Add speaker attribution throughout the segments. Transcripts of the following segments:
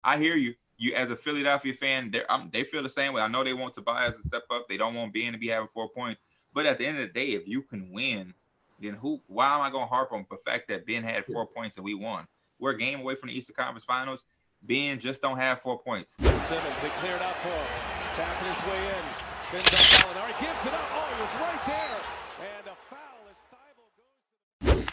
Speaker 1: I hear you. You as a Philadelphia fan, they feel the same way. I know they want Tobias to step up. They don't want Ben to be having 4 points. But at the end of the day, if you can win, then why am I going to harp on the fact that Ben had 4 points and we won? We're a game away from the Eastern Conference Finals. Ben just don't have 4 points.
Speaker 2: Simmons, they cleared out for him. Tapping his way in. Spins up Gallinari, gives it up. Oh, he was right there. And a foul as Thibault
Speaker 3: goes.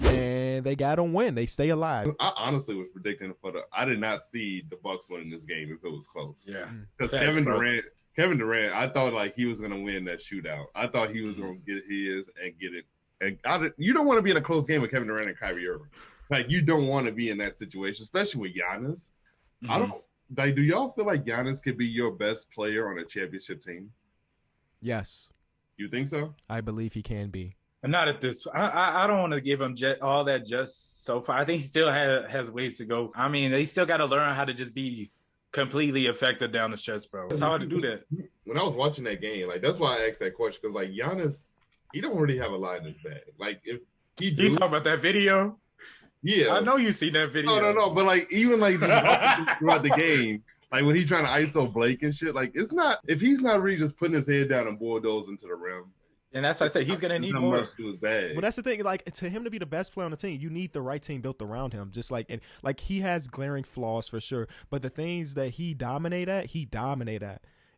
Speaker 3: And they got to win. They stay alive.
Speaker 4: I honestly was predicting I did not see the Bucks winning this game if it was close.
Speaker 5: Yeah.
Speaker 4: Because Kevin Durant, I thought like he was going to win that shootout. I thought he was going to get his and get it. And you don't want to be in a close game with Kevin Durant and Kyrie Irving. Like, you don't want to be in that situation, especially with Giannis. Do y'all feel like Giannis could be your best player on a championship team?
Speaker 3: Yes.
Speaker 4: You think so?
Speaker 3: I believe he can be.
Speaker 5: Not at this. I don't want to give him all that just so far. I think he still has ways to go. I mean, they still got to learn how to just be completely effective down the stretch, bro. It's hard to do that.
Speaker 4: When I was watching that game, like, that's why I asked that question, because like Giannis, he don't really have a lot in his bag. Like, if
Speaker 5: you talking about that video?
Speaker 4: Yeah,
Speaker 5: I know you seen that video.
Speaker 4: No, but like even like throughout the game, like when he's trying to ISO Blake and shit, like it's not if he's not really just putting his head down and bulldoze into the rim.
Speaker 5: And that's why I say he's gonna need more.
Speaker 3: But that's the thing. Like, to him to be the best player on the team, you need the right team built around him. Just like he has glaring flaws for sure, but the things that he dominate at.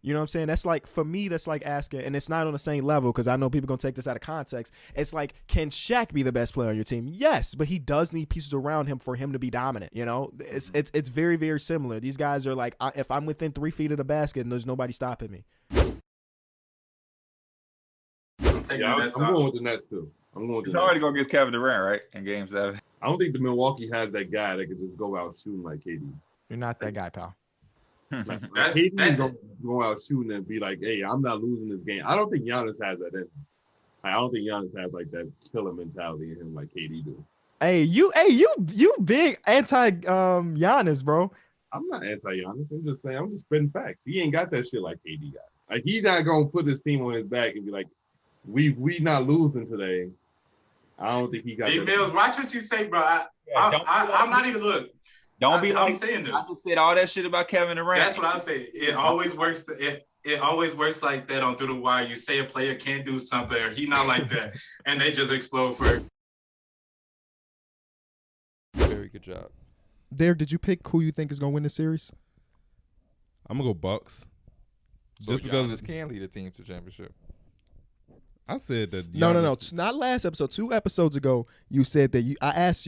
Speaker 3: You know what I'm saying? That's like, for me, that's like asking, and it's not on the same level because I know people going to take this out of context. It's like, can Shaq be the best player on your team? Yes, but he does need pieces around him for him to be dominant. You know, it's very, very similar. These guys are like, if I'm within 3 feet of the basket and there's nobody stopping me.
Speaker 4: I'm going with the Nets too.
Speaker 1: He's already going against Kevin Durant, right, in Game 7.
Speaker 4: I don't think the Milwaukee has that guy that could just go out shooting like KD.
Speaker 3: You're not that guy, pal.
Speaker 4: KD's gonna go out shooting and be like, "Hey, I'm not losing this game." I don't think Giannis has that in him. I don't think Giannis has like that killer mentality in him like KD do.
Speaker 3: Hey, you big anti Giannis, bro.
Speaker 4: I'm not anti Giannis. I'm just saying, I'm just spitting facts. He ain't got that shit like KD got. Like, he's not gonna put his team on his back and be like, "We not losing today." I don't think he got.
Speaker 6: Hey, Mills, watch what you say, bro. I'm not even look.
Speaker 1: Don't be
Speaker 6: I'm saying this.
Speaker 1: I just said all that shit about Kevin Durant.
Speaker 6: That's what I say. It always works. It always works like that on Through the Wire. You say a player can't do something, or he not like that, and they just explode for it.
Speaker 7: Very good job.
Speaker 3: Derek, did you pick who you think is gonna win this series?
Speaker 7: I'm gonna go Bucks.
Speaker 8: So just because it can lead a team to championship.
Speaker 7: I said that.
Speaker 3: No. Not last episode. 2 episodes ago, you said that you asked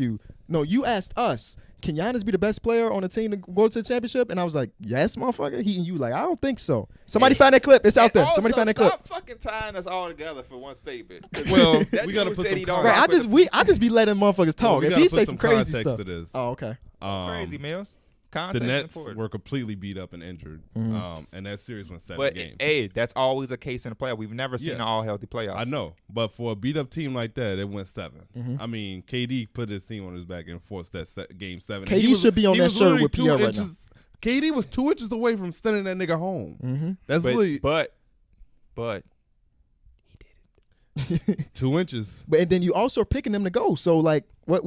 Speaker 3: us, can Giannis be the best player on the team to go to the championship? And I was like, yes, motherfucker. You like, I don't think so. Somebody find that clip. It's out there. Somebody find that clip.
Speaker 8: Stop fucking tying us all together for one statement.
Speaker 7: Well, we gotta put some
Speaker 3: context. Right, I just be letting motherfuckers talk.
Speaker 7: Well,
Speaker 3: if he say some crazy stuff.
Speaker 7: To this.
Speaker 3: Oh, okay.
Speaker 8: Crazy, Mills.
Speaker 7: The Nets were completely beat up and injured, and that series went 7 games.
Speaker 8: Hey, that's always a case in the playoff. We've never seen an all-healthy playoff.
Speaker 7: I know, but for a beat-up team like that, it went 7. I mean, KD put his team on his back and forced that Game 7.
Speaker 3: KD should be on that shirt with Pierre right now.
Speaker 7: KD was 2 inches away from sending that nigga home. That's really,
Speaker 8: but he did it.
Speaker 7: 2 inches.
Speaker 3: But and then you also are picking them to go. So like, what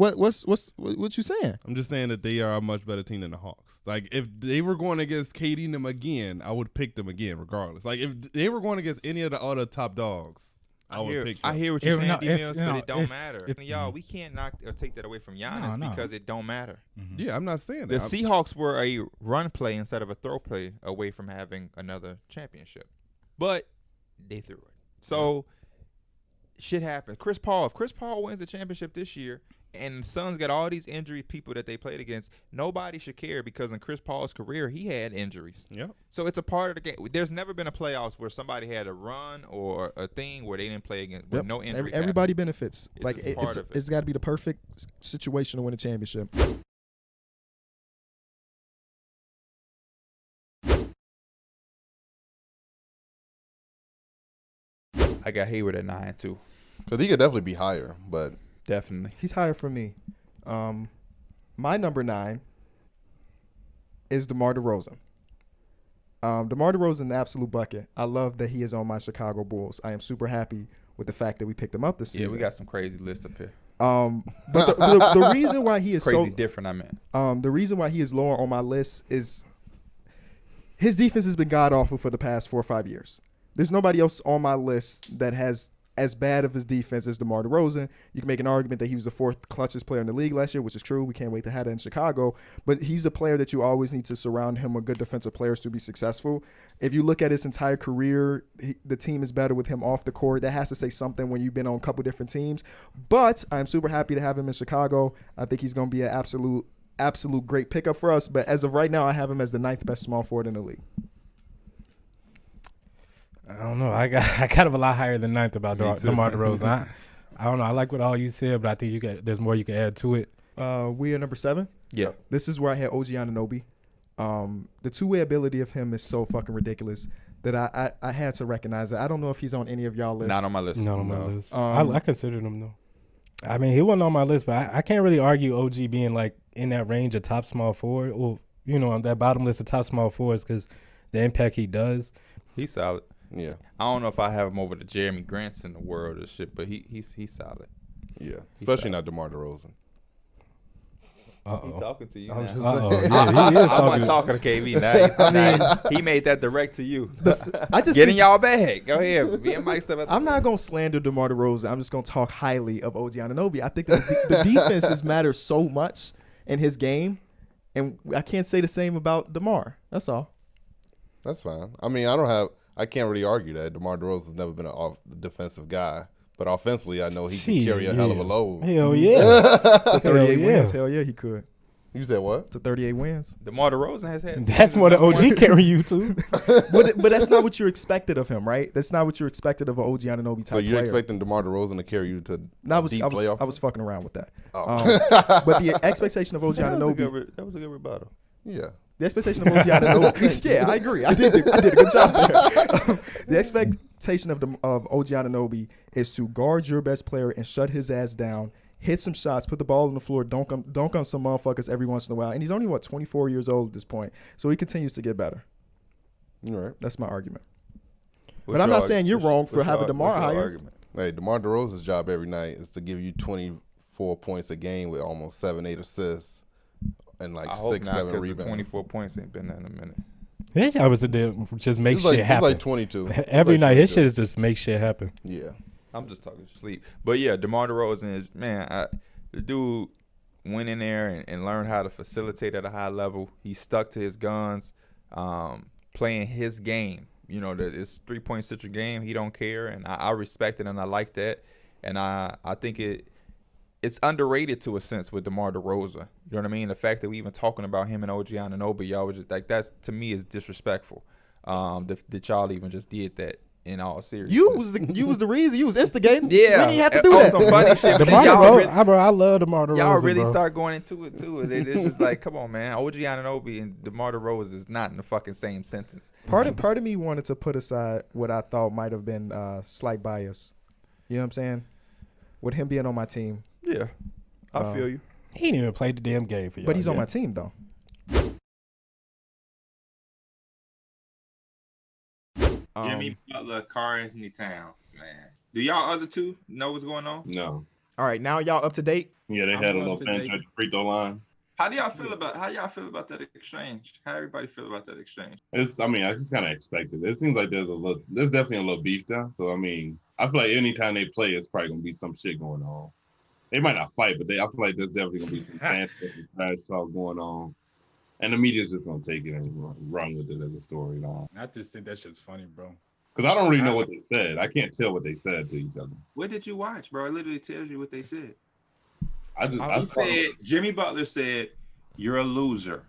Speaker 3: you saying?
Speaker 7: I'm just saying that they are a much better team than the Hawks. Like, if they were going against KD and them again, I would pick them again regardless. Like, if they were going against any of the other top dogs, I would pick them.
Speaker 8: I hear what you're saying, D-Mills, but it don't matter. Y'all, we can't knock or take that away from Giannis because it don't matter.
Speaker 7: Yeah, I'm not saying that.
Speaker 8: The Seahawks were a run play instead of a throw play away from having another championship, but they threw it. So shit happens. If Chris Paul wins the championship this year, and the Suns got all these injury people that they played against, nobody should care because in Chris Paul's career, he had injuries.
Speaker 7: Yeah.
Speaker 8: So it's a part of the game. There's never been a playoffs where somebody had a run or a thing where they didn't play against with no injuries.
Speaker 3: Everybody benefits.
Speaker 8: Like,
Speaker 3: it's got to be the perfect situation to win a championship.
Speaker 8: I got Hayward at 9 too.
Speaker 9: Because he could definitely be higher, but
Speaker 8: definitely
Speaker 3: he's higher for me. My number 9 is DeMar DeRozan. DeMar DeRozan, an absolute bucket. I love that he is on my Chicago Bulls. I am super happy with the fact that we picked him up this season.
Speaker 8: Yeah, we got some crazy lists up here.
Speaker 3: But the reason why he is
Speaker 8: crazy different, I meant.
Speaker 3: The reason why he is lower on my list is his defense has been god awful for the past 4 or 5 years. There's nobody else on my list that has as bad of his defense as DeMar DeRozan. You can make an argument that he was the 4th clutchest player in the league last year, which is true. We can't wait to have that in Chicago. But he's a player that you always need to surround him with good defensive players to be successful. If you look at his entire career, the team is better with him off the court. That has to say something when you've been on a couple different teams. But I'm super happy to have him in Chicago. I think he's going to be an absolute great pickup for us. But as of right now, I have him as the 9th best small forward in the league.
Speaker 10: I don't know. I got a lot higher than 9th about DeMar DeRozan. I don't know. I like what all you said, but I think there's more you can add to it.
Speaker 3: We are number 7.
Speaker 8: Yeah.
Speaker 3: This is where I had OG Anunoby. The two-way ability of him is so fucking ridiculous that I had to recognize it. I don't know if he's on any of y'all lists.
Speaker 8: Not on my list.
Speaker 10: Not on my list. I considered him though. I mean, he wasn't on my list, but I can't really argue OG being like in that range of top small forward, or on that bottom list of top small forwards because the impact he does.
Speaker 8: He's solid.
Speaker 9: Yeah.
Speaker 8: I don't know if I have him over the Jeremy Grants in the world or shit, but he's solid.
Speaker 9: Yeah. Especially not DeMar DeRozan.
Speaker 8: He's talking to you now.
Speaker 10: Yeah, he is
Speaker 8: I'm not talking to KV now. He made that direct to you. Get in y'all bag. Go ahead. Me and Mike said
Speaker 3: I'm not going to slander DeMar DeRozan. I'm just going to talk highly of OG Anunoby. I think the defenses matter so much in his game, and I can't say the same about DeMar. That's all.
Speaker 9: That's fine. I mean, I can't really argue that. DeMar DeRozan's never been a defensive guy. But offensively, I know he can carry a hell of a load.
Speaker 10: Hell yeah.
Speaker 3: To 38 wins. Hell yeah, he could.
Speaker 9: You said what?
Speaker 3: To 38 wins.
Speaker 8: DeMar DeRozan has had.
Speaker 10: That's more than OG carry you too.
Speaker 3: But that's not what you expected of him, right? That's not what you expected of an OG Anunoby type player.
Speaker 9: So you're expecting DeMar DeRozan to carry you to deep playoff?
Speaker 3: I was fucking around with that.
Speaker 9: Oh.
Speaker 3: But the expectation of OG Anunoby.
Speaker 8: That was a good rebuttal.
Speaker 9: Yeah.
Speaker 3: The expectation of OG Anunoby. Yeah, I agree. I did a good job there. The expectation of OG Anunoby is to guard your best player and shut his ass down, hit some shots, put the ball on the floor, dunk on some motherfuckers every once in a while. And he's only, 24 years old at this point. So he continues to get better.
Speaker 9: All right.
Speaker 3: That's my argument. But I'm not saying you're wrong for having DeMar higher.
Speaker 9: Hey, DeMar DeRozan's job every night is to give you 24 points a game with almost 7-8 assists. And like 6-7 rebounds.
Speaker 8: 24 points ain't been there in a minute.
Speaker 10: His job is to just make shit happen.
Speaker 9: He's like 22.
Speaker 10: Every night, his shit is just make shit happen.
Speaker 9: Yeah.
Speaker 8: I'm just talking sleep. But yeah, DeMar DeRozan is, the dude went in there and learned how to facilitate at a high level. He stuck to his guns, playing his game. It's 3-point situation game. He don't care. And I respect it and I like that. And I think it's underrated to a sense with DeMar DeRozan. You know what I mean? The fact that we even talking about him and OG Anunoby, y'all was just like, that's to me is disrespectful. That y'all even just did that in all seriousness.
Speaker 3: You was the reason. You was instigating.
Speaker 8: Yeah,
Speaker 3: we didn't have to do that.
Speaker 8: Some funny shit.
Speaker 10: I love DeMar DeRozan.
Speaker 8: Y'all really start going into it too. It's just like, come on, man. OG Anunoby and DeMar DeRozan is not in the fucking same sentence.
Speaker 3: Part of me wanted to put aside what I thought might have been slight bias. You know what I'm saying? With him being on my team.
Speaker 8: Yeah, I feel you.
Speaker 10: He didn't even play the damn game for y'all.
Speaker 3: But he's on my team, though.
Speaker 1: Jimmy Butler, Karl Anthony Towns, man. Do y'all other two know what's going on?
Speaker 4: No.
Speaker 3: All right, now y'all up to date?
Speaker 4: Yeah, they had a little bench at the free throw line.
Speaker 1: How y'all feel about that exchange? How everybody feel about that exchange?
Speaker 4: I just kind of expected. It seems like there's definitely a little beef there. So I feel like anytime they play, it's probably gonna be some shit going on. They might not fight, but I feel like there's definitely gonna be some trash talk going on, and the media's just gonna take it and run with it as a storyline.
Speaker 5: I just think that shit's funny, bro.
Speaker 4: Because I don't really know what they said. I can't tell what they said to each other.
Speaker 1: What did you watch, bro? It literally tells you what they said. Jimmy Butler said, "You're a loser.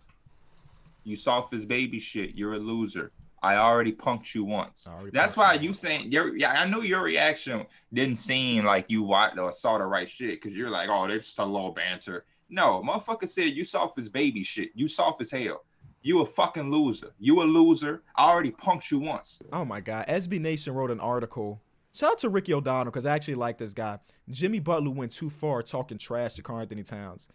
Speaker 1: You soft as baby shit. You're a loser. I already punked you once." That's why you saying I know your reaction didn't seem like you watched or saw the right shit because you're like, oh, that's just a little banter. No, motherfucker said you soft as baby shit. You soft as hell. You a fucking loser. You a loser. I already punked you once.
Speaker 3: Oh my God. SB Nation wrote an article. Shout out to Ricky O'Donnell because I actually like this guy. Jimmy Butler went too far talking trash to Karl Anthony Towns.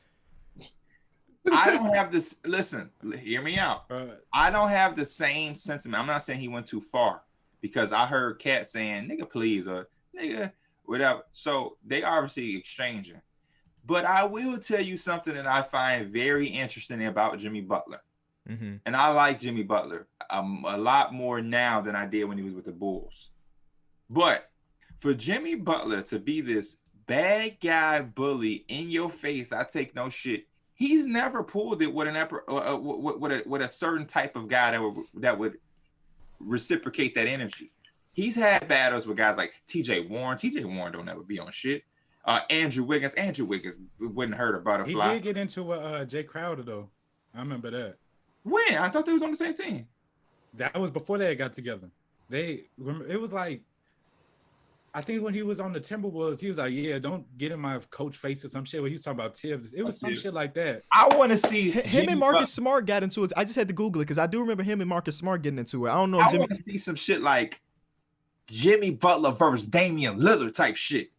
Speaker 1: I don't have this. Listen, hear me out. I don't have the same sentiment. I'm not saying he went too far because I heard Cat saying, nigga, please, or nigga, whatever. So they obviously exchanging. But I will tell you something that I find very interesting about Jimmy Butler.
Speaker 8: Mm-hmm.
Speaker 1: And I like Jimmy Butler a lot more now than I did when he was with the Bulls. But for Jimmy Butler to be this bad guy bully in your face, I take no shit. He's never pulled it with with a certain type of guy that would reciprocate that energy. He's had battles with guys like TJ Warren. TJ Warren don't ever be on shit. Andrew Wiggins wouldn't hurt a butterfly.
Speaker 5: He did get into Jay Crowder though. I remember that.
Speaker 1: When? I thought they was on the same team.
Speaker 5: That was before they got together. It was like, I think when he was on the Timberwolves, he was like, yeah, don't get in my coach face or some shit where he was talking about Tibbs. It was some shit like that.
Speaker 1: I want to see
Speaker 3: him and Marcus Smart got into it. I just had to Google it because I do remember him and Marcus Smart getting into it. I don't know.
Speaker 1: I want to see some shit like Jimmy Butler versus Damian Lillard type shit.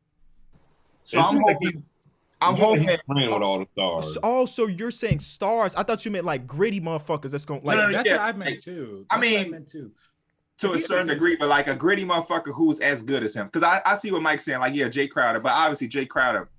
Speaker 1: So I'm hoping
Speaker 4: playing with all the stars.
Speaker 3: Oh, so you're saying stars? I thought you meant like gritty motherfuckers. That's going like
Speaker 5: that's what I meant too.
Speaker 1: I mean, to a certain degree, but like a gritty motherfucker who's as good as him. Because I see what Mike's saying. Like, yeah, Jay Crowder, but obviously Jay Crowder.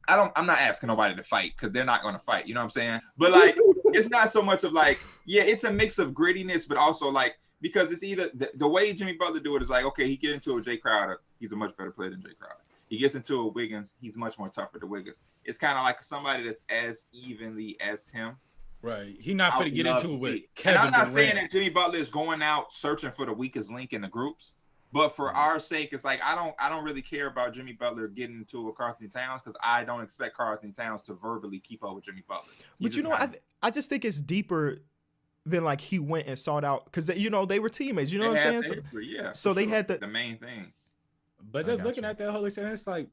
Speaker 1: I'm not asking nobody to fight because they're not going to fight. You know what I'm saying? But like, it's not so much of like, yeah, it's a mix of grittiness, but also like because it's either the way Jimmy Butler do it is like, okay, he get into a Jay Crowder, he's a much better player than Jay Crowder. He gets into a Wiggins, he's much more tougher than Wiggins. It's kind of like somebody that's as evenly as him.
Speaker 5: Right. He's not going to get into it with
Speaker 1: Kevin and I'm not saying that Jimmy Butler is going out searching for the weakest link in the groups, but for our sake, it's like I don't really care about Jimmy Butler getting into a Karl-Anthony Towns because I don't expect Karl-Anthony Towns to verbally keep up with Jimmy Butler.
Speaker 3: But you know, I just think it's deeper than like he went and sought out because they were teammates. You know what I'm saying? So they had the
Speaker 1: main thing.
Speaker 5: But just looking at that whole experience, it's like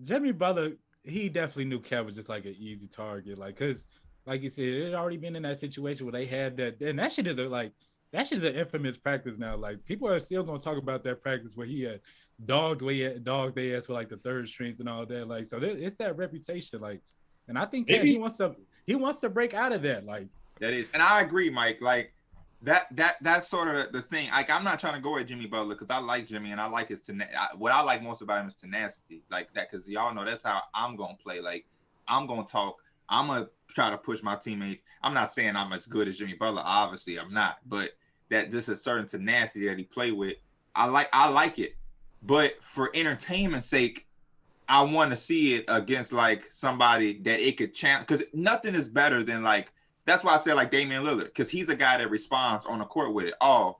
Speaker 5: Jimmy Butler, he definitely knew Kevin was just like an easy target, like because like you said, it had already been in that situation where they had that, and that shit is an infamous practice now. Like people are still gonna talk about that practice where he had dogged their ass for like the third strings and all that. Like so, it's that reputation. Like, and I think he wants to break out of that. Like
Speaker 1: that is, and I agree, Mike. Like that's sort of the thing. Like I'm not trying to go at Jimmy Butler because I like Jimmy and I like his what I like most about him is tenacity, like that. Because y'all know that's how I'm gonna play. Like I'm gonna talk. I'm gonna try to push my teammates. I'm not saying I'm as good as Jimmy Butler. Obviously, I'm not. But that just a certain tenacity that he play with. I like it. But for entertainment's sake, I want to see it against like somebody that it could challenge. Because nothing is better than like. That's why I said like Damian Lillard, because he's a guy that responds on the court with it. Paul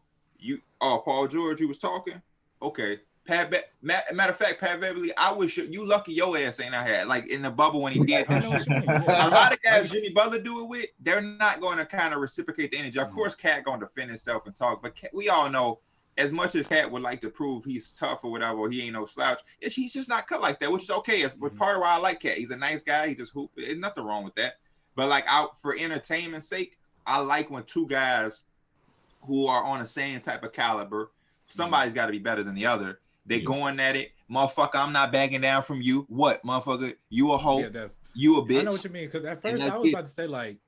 Speaker 1: George, you was talking? Okay. Matter of fact, Pat Beverly, I wish you lucky your ass ain't I had like in the bubble when he did that. A lot of guys Jimmy Butler do it with, they're not going to kind of reciprocate the energy. Of course, Cat going to defend himself and talk, but we all know as much as Cat would like to prove he's tough or whatever, or he ain't no slouch, he's just not cut like that, which is okay. It's part of why I like Cat. He's a nice guy. He just hoop. There's nothing wrong with that. But like for entertainment's sake, I like when two guys who are on the same type of caliber, somebody's got to be better than the other. They going at it, motherfucker. I'm not backing down from you. What, motherfucker? You a hoe? Yeah, you a bitch?
Speaker 5: I know what you mean. Because at first I was about to say like,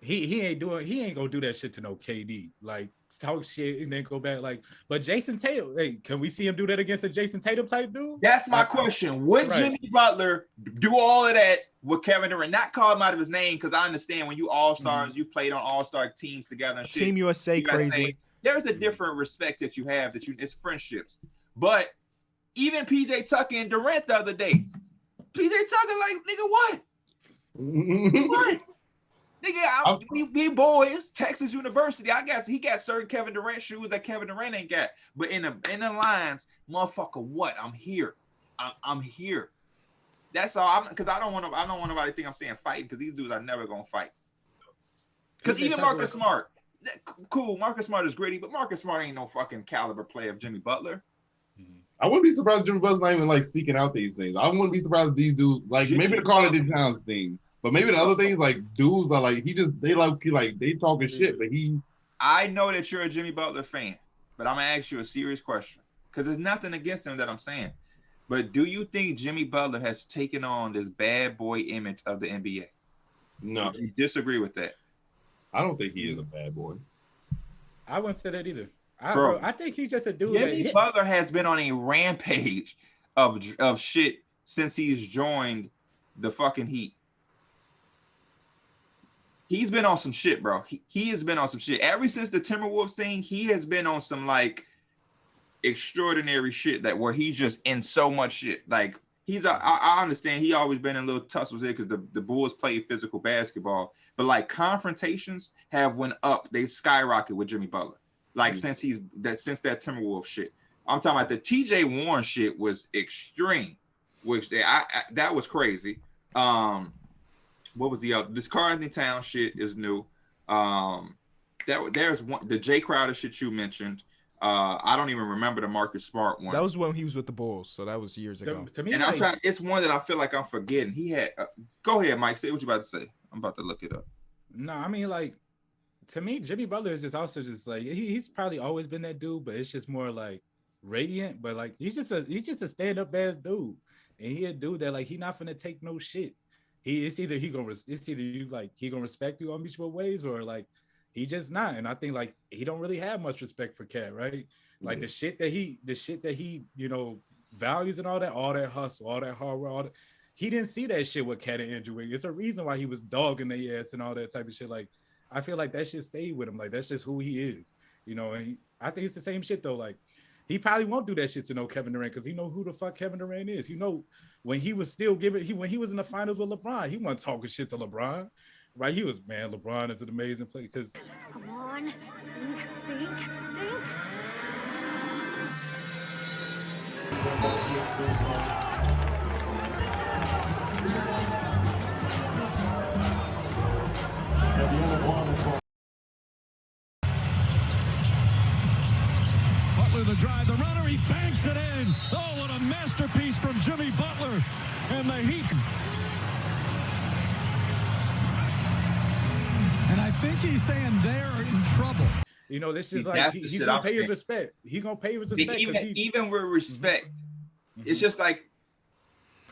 Speaker 5: he ain't gonna do that shit to no KD. Like talk shit and then go back. Like, but Jason Tatum, hey, can we see him do that against a Jason Tatum type dude?
Speaker 1: That's my question. Would Jimmy Butler do all of that with Kevin Durant? Not call him out of his name because I understand when you all stars, you played on all-star teams together. And shit,
Speaker 3: Team USA crazy.
Speaker 1: There's a different respect that you have it's friendships. But even PJ Tucker and Durant the other day, PJ Tucker like, nigga, what? What? Nigga, we boys, Texas University. He got certain Kevin Durant shoes that Kevin Durant ain't got. But in the lines, motherfucker, what? I'm here. I'm here. That's all. Because I don't want nobody to think I'm saying fighting because these dudes are never gonna fight. Because even Marcus Smart, cool. Marcus Smart is gritty, but Marcus Smart ain't no fucking caliber player of Jimmy Butler.
Speaker 4: I wouldn't be surprised if Jimmy Butler's not even like seeking out these things. I wouldn't be surprised if these dudes like maybe the Karl-Anthony Towns thing, but maybe the other things like dudes are like they talking shit, but he.
Speaker 1: I know that you're a Jimmy Butler fan, but I'm gonna ask you a serious question because there's nothing against him that I'm saying. But do you think Jimmy Butler has taken on this bad boy image of the NBA?
Speaker 4: No,
Speaker 1: You disagree with that?
Speaker 4: I don't think he is a bad boy.
Speaker 5: I wouldn't say that either.
Speaker 1: Bro,
Speaker 5: I think he's just a dude.
Speaker 1: Jimmy Butler has been on a rampage of shit since he's joined the fucking Heat. He's been on some shit, bro. He has been on some shit. Ever since the Timberwolves thing, he has been on some like extraordinary shit that where he's just in so much shit. Like I understand he always been in little tussles there because the Bulls play physical basketball, but like confrontations have went up. They skyrocket with Jimmy Butler. Like since that Timberwolves shit. I'm talking about the TJ Warren shit was extreme, which that was crazy. What was the other? This Karl-Anthony Towns shit is new. There's one, the Jay Crowder shit you mentioned. I don't even remember the Marcus Smart one.
Speaker 3: That was when he was with the Bulls, so that was years ago.
Speaker 5: To me,
Speaker 1: and like, it's one that I feel like I'm forgetting. He had. Go ahead, Mike. Say what you about to say. I'm about to look it up.
Speaker 5: No, I mean like, to me, Jimmy Butler is just also just like he's probably always been that dude, but it's just more like radiant. But like he's just a stand up ass dude, and he a dude that like he not gonna take no shit. It's either he gonna respect you on mutual ways, or like he just not. And I think like he don't really have much respect for Cat, right? Like the shit that he values and all that hustle, all that hard work, he didn't see that shit with Cat and Andrew. It's a reason why he was dogging their ass and all that type of shit. Like I feel like that shit stayed with him. Like that's just who he is, And I think it's the same shit though. Like he probably won't do that shit to Kevin Durant because he know who the fuck Kevin Durant is. When he was still when he was in the finals with LeBron, he wasn't talking shit to LeBron, right? He was, man, LeBron is an amazing player. Because
Speaker 11: come on, think.
Speaker 2: Butler the drive, the runner, he banks it in. Oh, what a masterpiece from Jimmy Butler and the Heat. And I think he's saying they're in trouble.
Speaker 5: This is like he's gonna pay his respect. He's gonna pay his respect.
Speaker 1: Even with respect, it's just like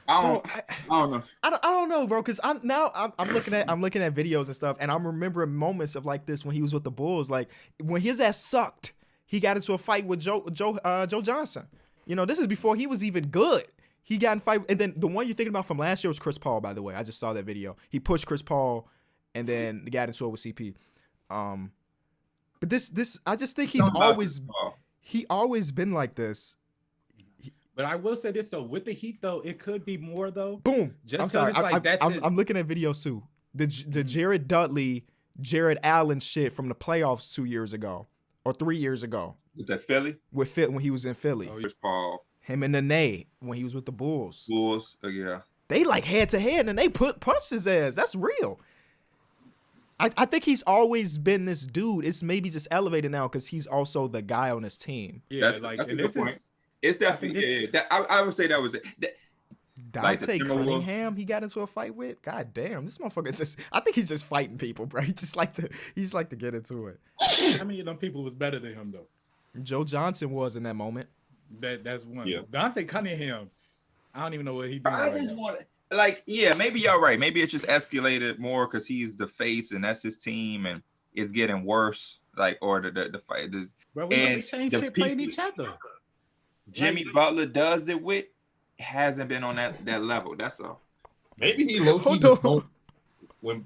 Speaker 1: I don't know.
Speaker 3: I don't know, bro. Because I'm looking at videos and stuff, and I'm remembering moments of like this when he was with the Bulls. Like when his ass sucked, he got into a fight with Joe Johnson. This is before he was even good. He got in a fight, and then the one you're thinking about from last year was Chris Paul. By the way, I just saw that video. He pushed Chris Paul, and then got into it with CP. But this, I just think he's always been like this.
Speaker 5: But I will say this though, with the Heat though, it could be more though.
Speaker 3: Boom. I'm sorry. I'm looking at videos too. The Jared Dudley, Jared Allen shit from the playoffs 2 years ago or 3 years ago.
Speaker 1: With that Philly?
Speaker 3: When he was in Philly.
Speaker 1: Oh, Chris Paul.
Speaker 3: Him and Nene when he was with the Bulls.
Speaker 1: Yeah.
Speaker 3: They like head to head and they punched his ass. That's real. I think he's always been this dude. It's maybe just elevated now because he's also the guy on his team.
Speaker 5: Yeah,
Speaker 1: that's a good point. It's definitely I would say that was it.
Speaker 3: Dante Cunningham, he got into a fight with. God damn, this motherfucker I think he's just fighting people, bro. He just like to get into it.
Speaker 5: How many of them people was better than him though?
Speaker 3: Joe Johnson was in that moment.
Speaker 5: That's one. Yeah. Dante Cunningham, I don't even know what he doing.
Speaker 1: I just want maybe you're right. Maybe it just escalated more because he's the face and that's his team and it's getting worse. Like or the fight.
Speaker 5: Bro, we same shit playing each other.
Speaker 1: Jimmy Butler does it with hasn't been on that level. That's all.
Speaker 4: Maybe he low-key when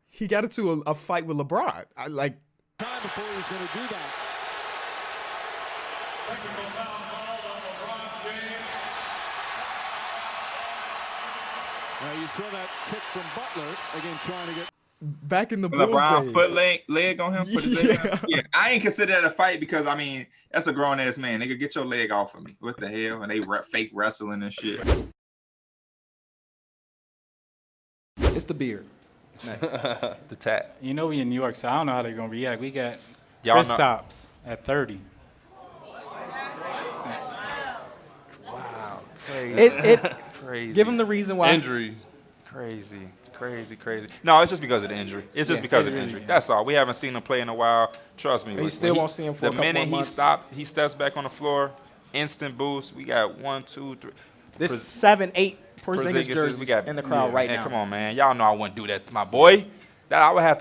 Speaker 3: he got into a fight with LeBron. Time
Speaker 2: before he was going to do that. Now you saw that kick from Butler again, trying to get
Speaker 3: back in the Bulls
Speaker 1: LeBron
Speaker 3: days.
Speaker 1: Put leg on him. Put his leg on him. Yeah, I ain't consider that a fight because I mean that's a grown ass man. Nigga, get your leg off of me. What the hell? And they fake wrestling and shit.
Speaker 3: It's the beard.
Speaker 8: Nice. The tat.
Speaker 5: We in New York, so I don't know how they're gonna react. We got Kristaps at 30.
Speaker 8: Wow. Crazy. Crazy.
Speaker 3: Give him the reason why.
Speaker 8: Injury. Crazy. No, it's just because of the injury. It's just because of the injury. That's all. We haven't seen him play in a while. Trust me.
Speaker 3: You still won't see him for a couple more months.
Speaker 8: The minute he steps back on the floor, instant boost. We got 1, 2, 3.
Speaker 3: There's 7, 8
Speaker 12: Porzingis jerseys
Speaker 8: we got,
Speaker 12: in the crowd right now.
Speaker 8: Come on, man. Y'all know I wouldn't do that to my boy. I would have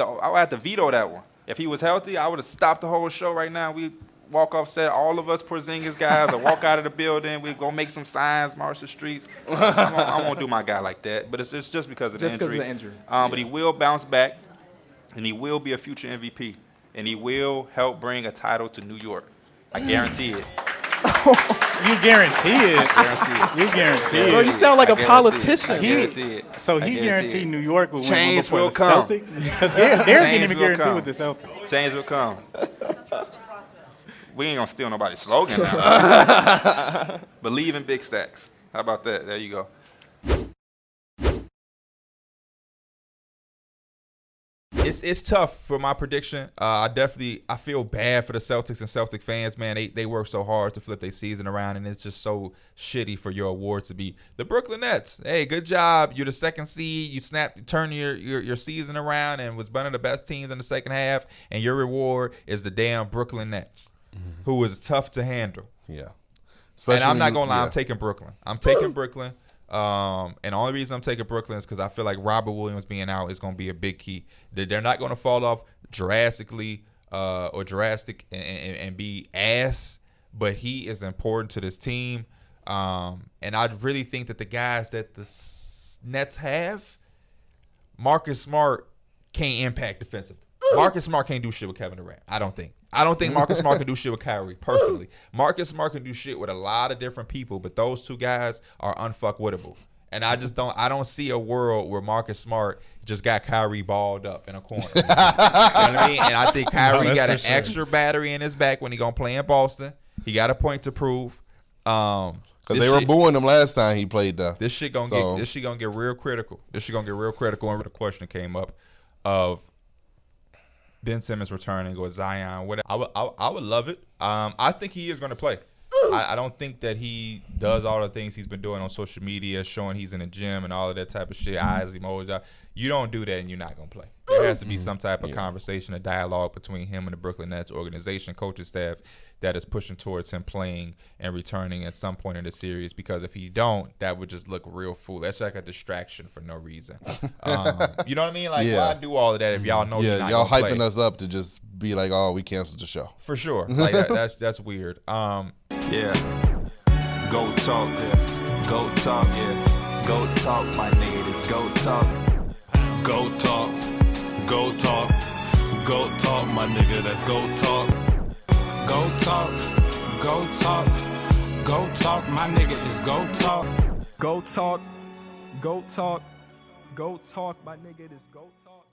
Speaker 8: to veto that one. If he was healthy, I would have stopped the whole show right now. We walk off set, all of us Porzingis guys, or walk out of the building. We go make some signs, march the streets. I won't do my guy like that. But it's just because of the injury. Just because of the injury. But he will bounce back, and he will be a future MVP, and he will help bring a title to New York. I guarantee it.
Speaker 5: You guarantee it. You guarantee it.
Speaker 12: Bro, you sound like a politician.
Speaker 5: So he guaranteed New York will win
Speaker 8: Change
Speaker 5: before
Speaker 8: will
Speaker 5: the
Speaker 8: come.
Speaker 5: Celtics? Because they're getting even guaranteed with the Celtics.
Speaker 8: Change will come. We ain't going to steal nobody's slogan now. Believe in big stacks. How about that? There you go. It's tough for my prediction. I feel bad for the Celtics and Celtic fans, man. They work so hard to flip their season around, and it's just so shitty for your award to be the Brooklyn Nets. Hey, good job. You're the second seed. You turn your season around and was one of the best teams in the second half, and your reward is the damn Brooklyn Nets, who is tough to handle.
Speaker 9: Yeah.
Speaker 8: And I'm not going to lie, I'm taking Brooklyn. I'm taking Brooklyn. And the only reason I'm taking Brooklyn is because I feel like Robert Williams being out is going to be a big key. They're not going to fall off drastically or drastic and be ass, but he is important to this team. And I really think that the guys that the Nets have, Marcus Smart can't impact defensively. Marcus Smart can't do shit with Kevin Durant, I don't think. I don't think Marcus Smart can do shit with Kyrie, personally. Marcus Smart can do shit with a lot of different people, but those two guys are unfuckwittable. And I don't see a world where Marcus Smart just got Kyrie balled up in a corner. You know what I mean? And I think Kyrie got an extra battery in his back when he gonna play in Boston. He got a point to prove.
Speaker 9: Because they were booing him last time he played there.
Speaker 8: This shit gonna get real critical. And the question came up of Ben Simmons returning or Zion, whatever. I would love it. I think he is going to play. I don't think that he does all the things he's been doing on social media, showing he's in the gym and all of that type of shit, eyes emojis. You don't do that and you're not going to play. There has to be some type of conversation, a dialogue between him and the Brooklyn Nets organization, coaching staff that is pushing towards him playing and returning at some point in the series, because if he don't, that would just look real fool. That's like a distraction for no reason. You know what I mean? Like, why do all of that if y'all know you're not
Speaker 9: y'all
Speaker 8: gonna
Speaker 9: hyping
Speaker 8: play?
Speaker 9: us up to just be like, oh, we canceled the show.
Speaker 8: For sure. Like that's weird.
Speaker 13: Yeah. Go talk, yeah. Go talk, yeah. Go talk, my nigga. This go talk.
Speaker 14: Go talk. Go talk. Go talk, my nigga. That's go talk.
Speaker 15: Go talk. Go talk. Go talk, my nigga. Is go talk.
Speaker 3: Go talk. Go talk. Go talk, my nigga. This go talk.